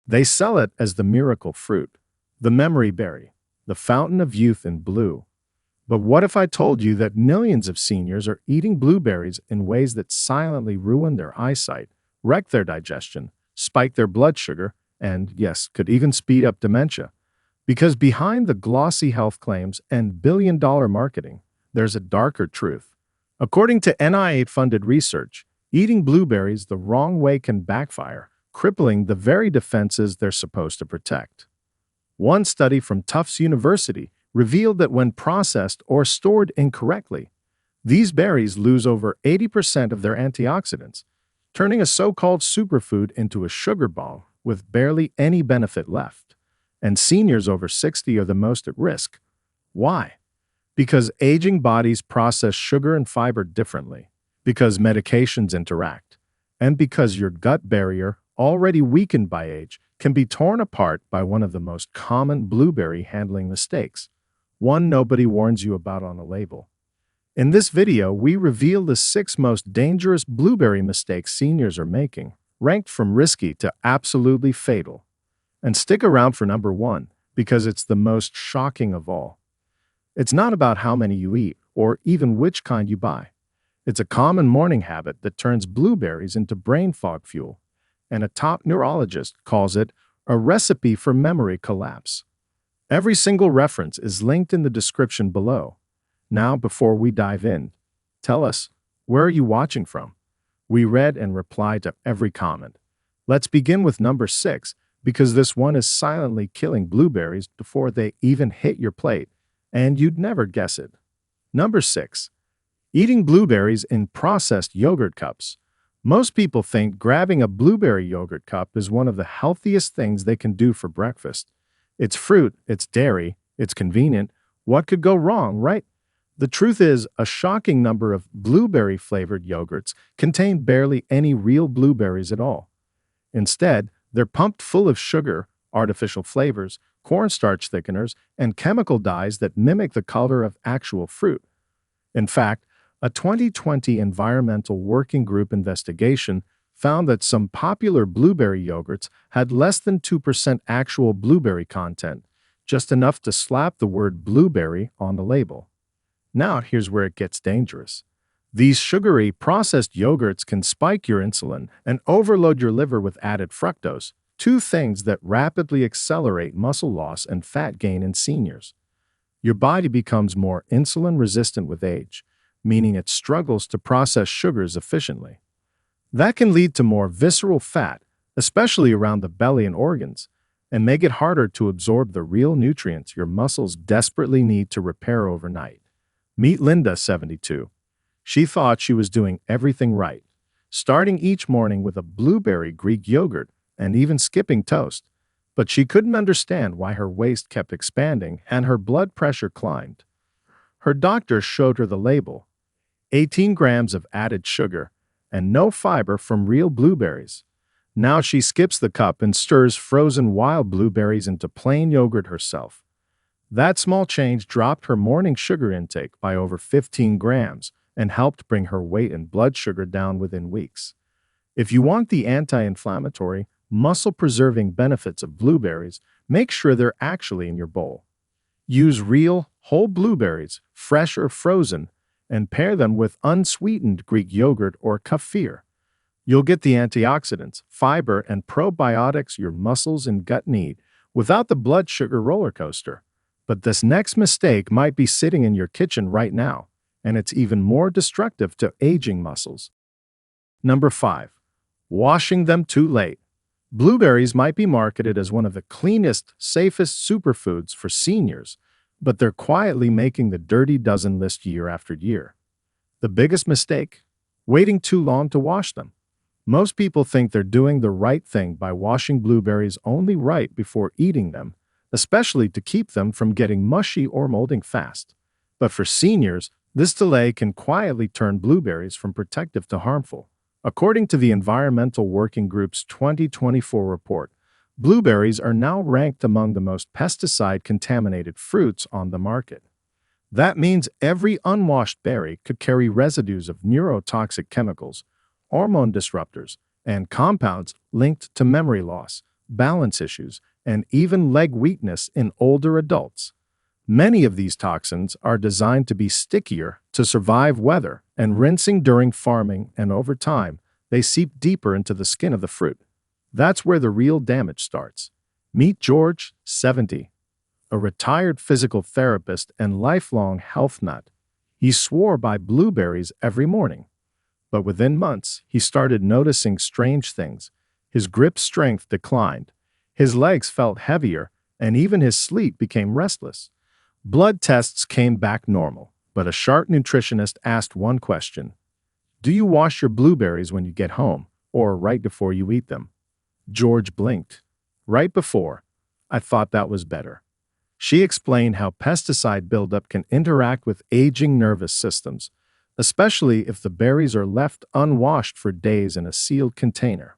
They sell it as the miracle fruit, the memory berry, the fountain of youth in blue. But what if I told you that millions of seniors are eating blueberries in ways that silently ruin their eyesight, wreck their digestion, spike their blood sugar, and, yes, could even speed up dementia? Because behind the glossy health claims and billion-dollar marketing, there's a darker truth. According to NIH-funded research, eating blueberries the wrong way can backfire, crippling the very defenses they're supposed to protect. One study from Tufts University revealed that when processed or stored incorrectly, these berries lose over 80% of their antioxidants, turning a so-called superfood into a sugar ball with barely any benefit left. And seniors over 60 are the most at risk. Why? Because aging bodies process sugar and fiber differently, because medications interact, and because your gut barrier, already weakened by age, can be torn apart by one of the most common blueberry handling mistakes, one nobody warns you about on a label. In this video, we reveal the 6 most dangerous blueberry mistakes seniors are making, ranked from risky to absolutely fatal. And stick around for number 1, because it's the most shocking of all. It's not about how many you eat, or even which kind you buy. It's a common morning habit that turns blueberries into brain fog fuel, and a top neurologist calls it a recipe for memory collapse. Every single reference is linked in the description below. Now, before we dive in, tell us, where are you watching from? We read and replied to every comment. Let's begin with number 6, because this one is silently killing blueberries before they even hit your plate, and you'd never guess it. Number 6. Eating blueberries in processed yogurt cups. Most people think grabbing a blueberry yogurt cup is one of the healthiest things they can do for breakfast. It's fruit, it's dairy, it's convenient. What could go wrong, right? The truth is, a shocking number of blueberry-flavored yogurts contain barely any real blueberries at all. Instead, they're pumped full of sugar, artificial flavors, cornstarch thickeners, and chemical dyes that mimic the color of actual fruit. In fact, a 2020 Environmental Working Group investigation found that some popular blueberry yogurts had less than 2% actual blueberry content, just enough to slap the word blueberry on the label. Now, here's where it gets dangerous. These sugary, processed yogurts can spike your insulin and overload your liver with added fructose, 2 things that rapidly accelerate muscle loss and fat gain in seniors. Your body becomes more insulin-resistant with age, meaning it struggles to process sugars efficiently. That can lead to more visceral fat, especially around the belly and organs, and make it harder to absorb the real nutrients your muscles desperately need to repair overnight. Meet Linda, 72. She thought she was doing everything right, starting each morning with a blueberry Greek yogurt and even skipping toast. But she couldn't understand why her waist kept expanding and her blood pressure climbed. Her doctor showed her the label: 18 grams of added sugar and no fiber from real blueberries. Now she skips the cup and stirs frozen wild blueberries into plain yogurt herself. That small change dropped her morning sugar intake by over 15 grams and helped bring her weight and blood sugar down within weeks. If you want the anti-inflammatory, muscle-preserving benefits of blueberries, make sure they're actually in your bowl. Use real, whole blueberries, fresh or frozen, and pair them with unsweetened Greek yogurt or kefir. You'll get the antioxidants, fiber, and probiotics your muscles and gut need without the blood sugar roller coaster. But this next mistake might be sitting in your kitchen right now, and it's even more destructive to aging muscles. Number 5. Washing them too late. Blueberries might be marketed as one of the cleanest, safest superfoods for seniors, but they're quietly making the dirty dozen list year after year. The biggest mistake? Waiting too long to wash them. Most people think they're doing the right thing by washing blueberries only right before eating them, especially to keep them from getting mushy or molding fast. But for seniors, this delay can quietly turn blueberries from protective to harmful. According to the Environmental Working Group's 2024 report, blueberries are now ranked among the most pesticide-contaminated fruits on the market. That means every unwashed berry could carry residues of neurotoxic chemicals, hormone disruptors, and compounds linked to memory loss, balance issues, and even leg weakness in older adults. Many of these toxins are designed to be stickier to survive weather and rinsing during farming, and over time, they seep deeper into the skin of the fruit. That's where the real damage starts. Meet George, 70, a retired physical therapist and lifelong health nut. He swore by blueberries every morning. But within months, he started noticing strange things. His grip strength declined, his legs felt heavier, and even his sleep became restless. Blood tests came back normal, but a sharp nutritionist asked one question: do you wash your blueberries when you get home, or right before you eat them? George blinked. Right before. I thought that was better. She explained how pesticide buildup can interact with aging nervous systems, especially if the berries are left unwashed for days in a sealed container.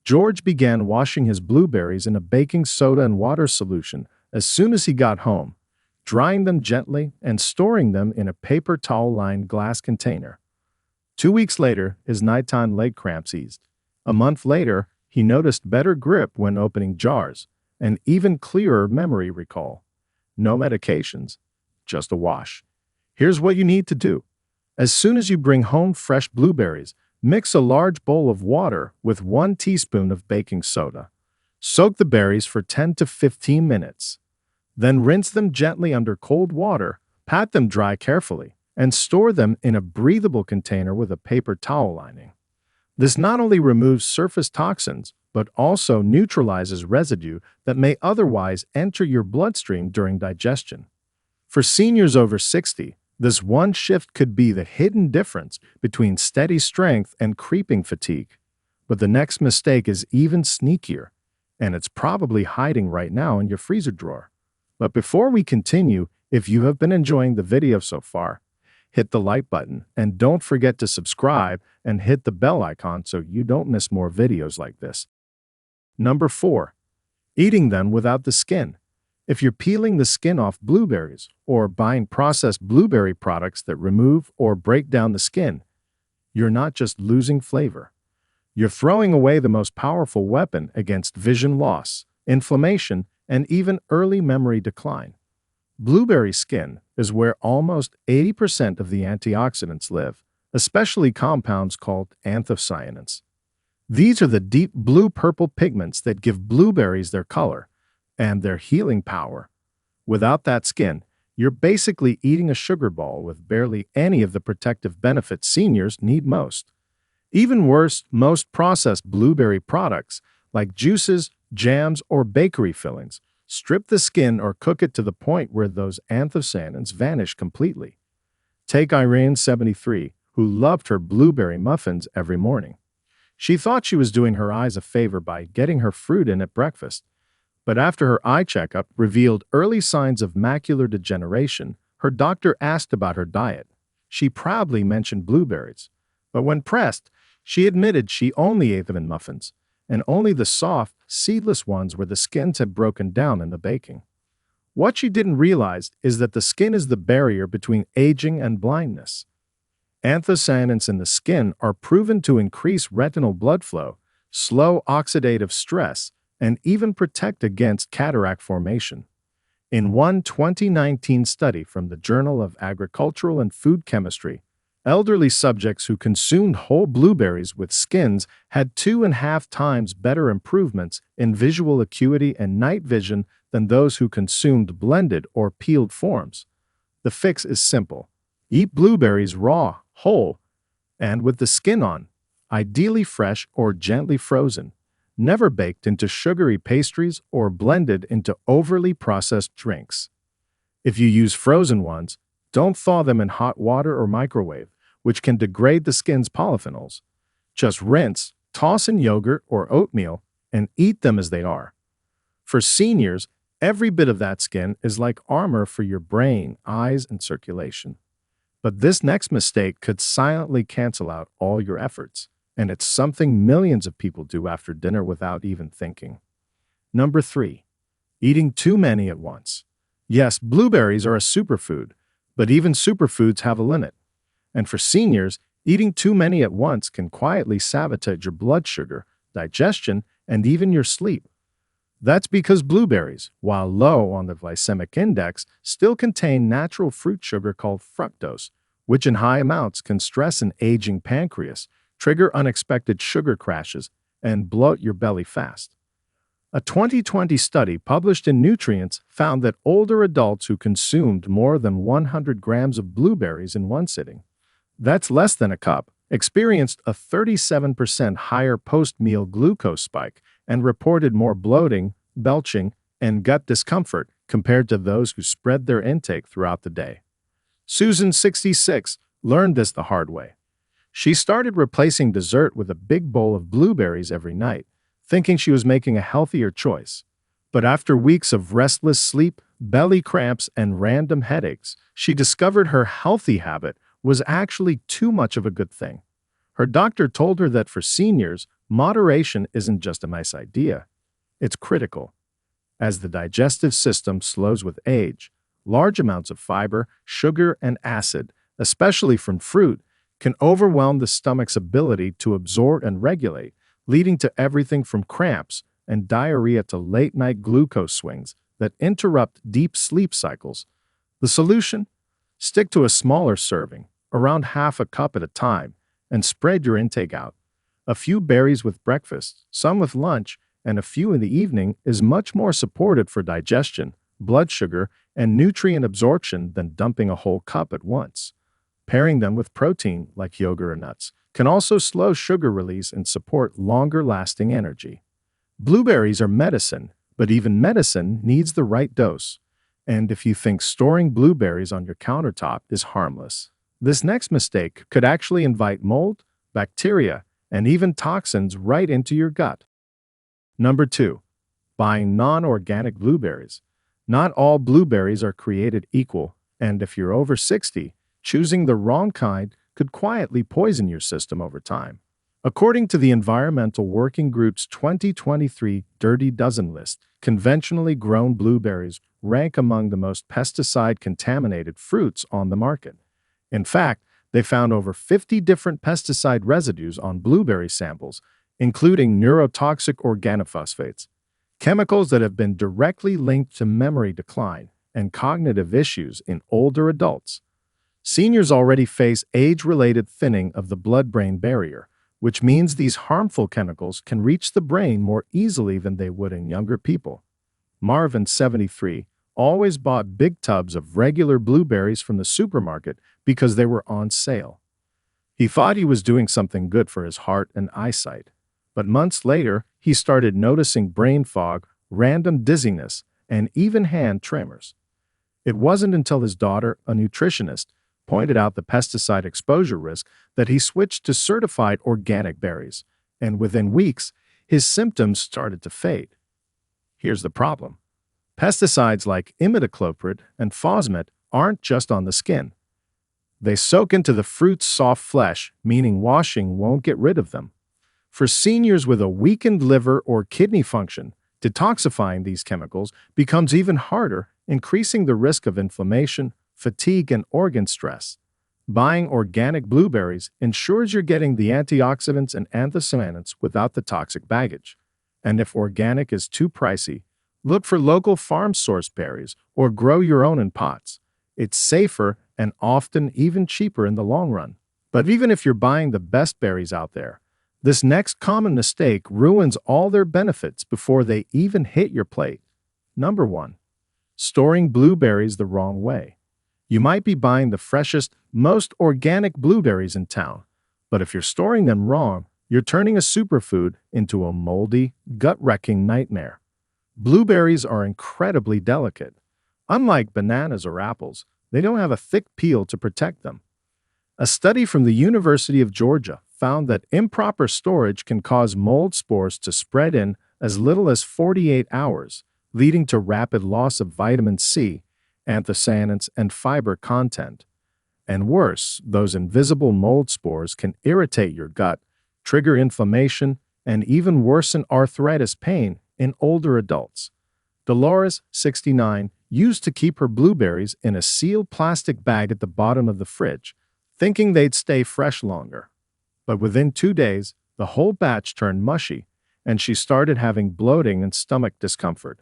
George began washing his blueberries in a baking soda and water solution as soon as he got home, drying them gently and storing them in a paper towel-lined glass container. 2 weeks later, his nighttime leg cramps eased. A month later, he noticed better grip when opening jars, and even clearer memory recall. No medications, just a wash. Here's what you need to do. As soon as you bring home fresh blueberries, mix a large bowl of water with 1 teaspoon of baking soda. Soak the berries for 10 to 15 minutes. Then rinse them gently under cold water, pat them dry carefully, and store them in a breathable container with a paper towel lining. This not only removes surface toxins, but also neutralizes residue that may otherwise enter your bloodstream during digestion. For seniors over 60, this one shift could be the hidden difference between steady strength and creeping fatigue. But the next mistake is even sneakier, and it's probably hiding right now in your freezer drawer. But before we continue, if you have been enjoying the video so far, hit the like button and don't forget to subscribe and hit the bell icon so you don't miss more videos like this. Number 4. Eating them without the skin. If you're peeling the skin off blueberries or buying processed blueberry products that remove or break down the skin, you're not just losing flavor. You're throwing away the most powerful weapon against vision loss, inflammation, and even early memory decline. Blueberry skin is where almost 80% of the antioxidants live, especially compounds called anthocyanins. These are the deep blue-purple pigments that give blueberries their color and their healing power. Without that skin, you're basically eating a sugar ball with barely any of the protective benefits seniors need most. Even worse, most processed blueberry products, like juices, jams, or bakery fillings, strip the skin or cook it to the point where those anthocyanins vanish completely. Take Irene, 73, who loved her blueberry muffins every morning. She thought she was doing her eyes a favor by getting her fruit in at breakfast. But after her eye checkup revealed early signs of macular degeneration, her doctor asked about her diet. She proudly mentioned blueberries. But when pressed, she admitted she only ate them in muffins, and only the soft, seedless ones where the skins had broken down in the baking. What she didn't realize is that the skin is the barrier between aging and blindness. Anthocyanins in the skin are proven to increase retinal blood flow, slow oxidative stress, and even protect against cataract formation. In one 2019 study from the Journal of Agricultural and Food Chemistry, elderly subjects who consumed whole blueberries with skins had 2.5 times better improvements in visual acuity and night vision than those who consumed blended or peeled forms. The fix is simple. Eat blueberries raw, whole, and with the skin on, ideally fresh or gently frozen, never baked into sugary pastries or blended into overly processed drinks. If you use frozen ones, don't thaw them in hot water or microwave, which can degrade the skin's polyphenols. Just rinse, toss in yogurt or oatmeal, and eat them as they are. For seniors, every bit of that skin is like armor for your brain, eyes, and circulation. But this next mistake could silently cancel out all your efforts, and it's something millions of people do after dinner without even thinking. Number 3. Eating too many at once. Yes, blueberries are a superfood, but even superfoods have a limit. And for seniors, eating too many at once can quietly sabotage your blood sugar, digestion, and even your sleep. That's because blueberries, while low on the glycemic index, still contain natural fruit sugar called fructose, which in high amounts can stress an aging pancreas, trigger unexpected sugar crashes, and bloat your belly fast. A 2020 study published in Nutrients found that older adults who consumed more than 100 grams of blueberries in one sitting, that's less than a cup, experienced a 37% higher post-meal glucose spike and reported more bloating, belching, and gut discomfort compared to those who spread their intake throughout the day. Susan, 66, learned this the hard way. She started replacing dessert with a big bowl of blueberries every night, thinking she was making a healthier choice. But after weeks of restless sleep, belly cramps, and random headaches, she discovered her healthy habit was actually too much of a good thing. Her doctor told her that for seniors, moderation isn't just a nice idea, it's critical. As the digestive system slows with age, large amounts of fiber, sugar, and acid, especially from fruit, can overwhelm the stomach's ability to absorb and regulate, leading to everything from cramps and diarrhea to late-night glucose swings that interrupt deep sleep cycles. The solution? Stick to a smaller serving, around half a cup at a time, and spread your intake out. A few berries with breakfast, some with lunch, and a few in the evening is much more supportive for digestion, blood sugar, and nutrient absorption than dumping a whole cup at once. Pairing them with protein, like yogurt or nuts, can also slow sugar release and support longer-lasting energy. Blueberries are medicine, but even medicine needs the right dose. And if you think storing blueberries on your countertop is harmless, this next mistake could actually invite mold, bacteria, and even toxins right into your gut. Number 2. Buying non-organic blueberries. Not all blueberries are created equal, and if you're over 60, choosing the wrong kind could quietly poison your system over time. According to the Environmental Working Group's 2023 Dirty Dozen list, conventionally grown blueberries rank among the most pesticide-contaminated fruits on the market. In fact, they found over 50 different pesticide residues on blueberry samples, including neurotoxic organophosphates, chemicals that have been directly linked to memory decline and cognitive issues in older adults. Seniors already face age-related thinning of the blood-brain barrier, which means these harmful chemicals can reach the brain more easily than they would in younger people. Marvin, 73, always bought big tubs of regular blueberries from the supermarket because they were on sale. He thought he was doing something good for his heart and eyesight, but months later, he started noticing brain fog, random dizziness, and even hand tremors. It wasn't until his daughter, a nutritionist, pointed out the pesticide exposure risk that he switched to certified organic berries, and within weeks, his symptoms started to fade. Here's the problem. Pesticides like imidacloprid and phosmet aren't just on the skin. They soak into the fruit's soft flesh, meaning washing won't get rid of them. For seniors with a weakened liver or kidney function, detoxifying these chemicals becomes even harder, increasing the risk of inflammation, fatigue, and organ stress. Buying organic blueberries ensures you're getting the antioxidants and anthocyanins without the toxic baggage. And if organic is too pricey, look for local farm-sourced berries or grow your own in pots. It's safer and often even cheaper in the long run. But even if you're buying the best berries out there, this next common mistake ruins all their benefits before they even hit your plate. Number 1. Storing blueberries the wrong way. You might be buying the freshest, most organic blueberries in town, but if you're storing them wrong, you're turning a superfood into a moldy, gut-wrecking nightmare. Blueberries are incredibly delicate. Unlike bananas or apples, they don't have a thick peel to protect them. A study from the University of Georgia found that improper storage can cause mold spores to spread in as little as 48 hours, leading to rapid loss of vitamin C, anthocyanins, and fiber content. And worse, those invisible mold spores can irritate your gut, trigger inflammation, and even worsen arthritis pain in older adults. Dolores, 69, used to keep her blueberries in a sealed plastic bag at the bottom of the fridge, thinking they'd stay fresh longer. But within 2 days, the whole batch turned mushy, and she started having bloating and stomach discomfort.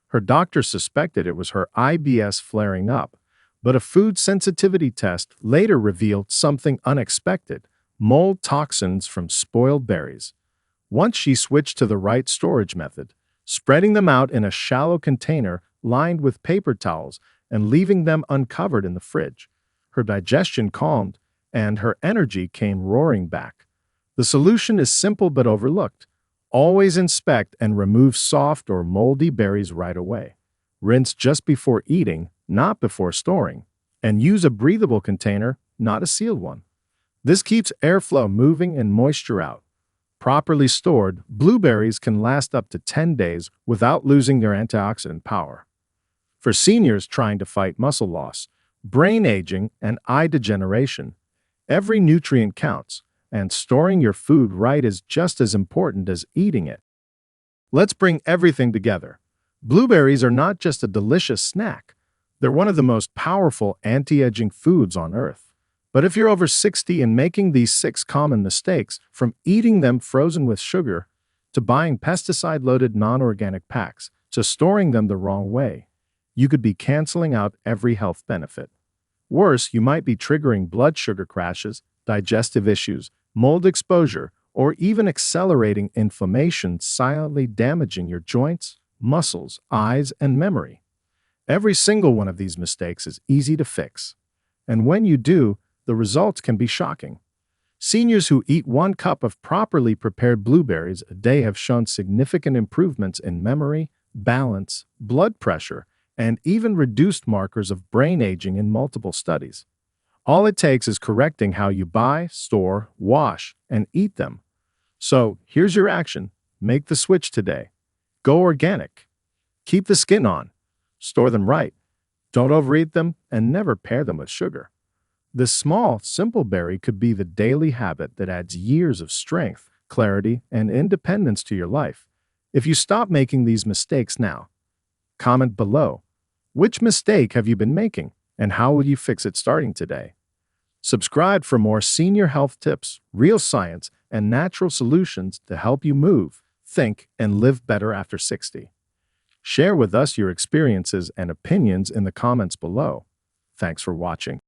Her doctor suspected it was her IBS flaring up, but a food sensitivity test later revealed something unexpected: mold toxins from spoiled berries. Once she switched to the right storage method, spreading them out in a shallow container lined with paper towels and leaving them uncovered in the fridge, her digestion calmed and her energy came roaring back. The solution is simple but overlooked. Always inspect and remove soft or moldy berries right away. Rinse just before eating, not before storing. And use a breathable container, not a sealed one. This keeps airflow moving and moisture out. Properly stored, blueberries can last up to 10 days without losing their antioxidant power. For seniors trying to fight muscle loss, brain aging, and eye degeneration, every nutrient counts, and storing your food right is just as important as eating it. Let's bring everything together. Blueberries are not just a delicious snack. They're one of the most powerful anti-aging foods on Earth. But if you're over 60 and making these 6 common mistakes, from eating them frozen with sugar, to buying pesticide-loaded non-organic packs, to storing them the wrong way, you could be canceling out every health benefit. Worse, you might be triggering blood sugar crashes, digestive issues, mold exposure, or even accelerating inflammation, silently damaging your joints, muscles, eyes, and memory. Every single one of these mistakes is easy to fix. And when you do, the results can be shocking. Seniors who eat 1 cup of properly prepared blueberries a day have shown significant improvements in memory, balance, blood pressure, and even reduced markers of brain aging in multiple studies. All it takes is correcting how you buy, store, wash, and eat them. So, here's your action. Make the switch today. Go organic. Keep the skin on. Store them right. Don't overeat them, and never pair them with sugar. This small, simple berry could be the daily habit that adds years of strength, clarity, and independence to your life. If you stop making these mistakes now, comment below. Which mistake have you been making, and how will you fix it starting today? Subscribe for more senior health tips, real science, and natural solutions to help you move, think, and live better after 60. Share with us your experiences and opinions in the comments below. Thanks for watching.